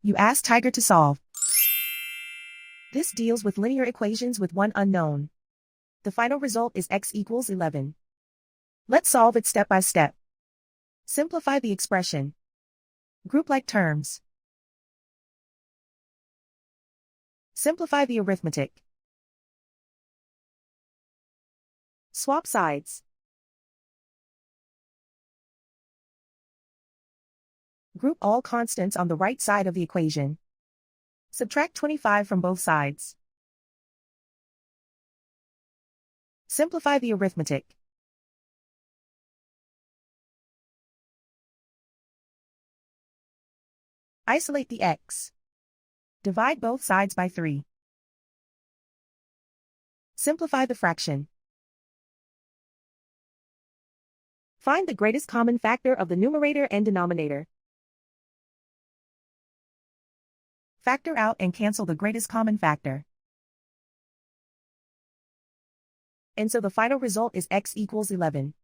You ask Tiger to solve. This deals with linear equations with one unknown. The final result is x equals 11. Let's solve it step by step. Simplify the expression. Group like terms. Simplify the arithmetic. Swap sides. Group all constants on the right side of the equation. Subtract 25 from both sides. Simplify the arithmetic. Isolate the x. Divide both sides by 3. Simplify the fraction. Find the greatest common factor of the numerator and denominator. Factor out and cancel the greatest common factor. And so the final result is x equals 11.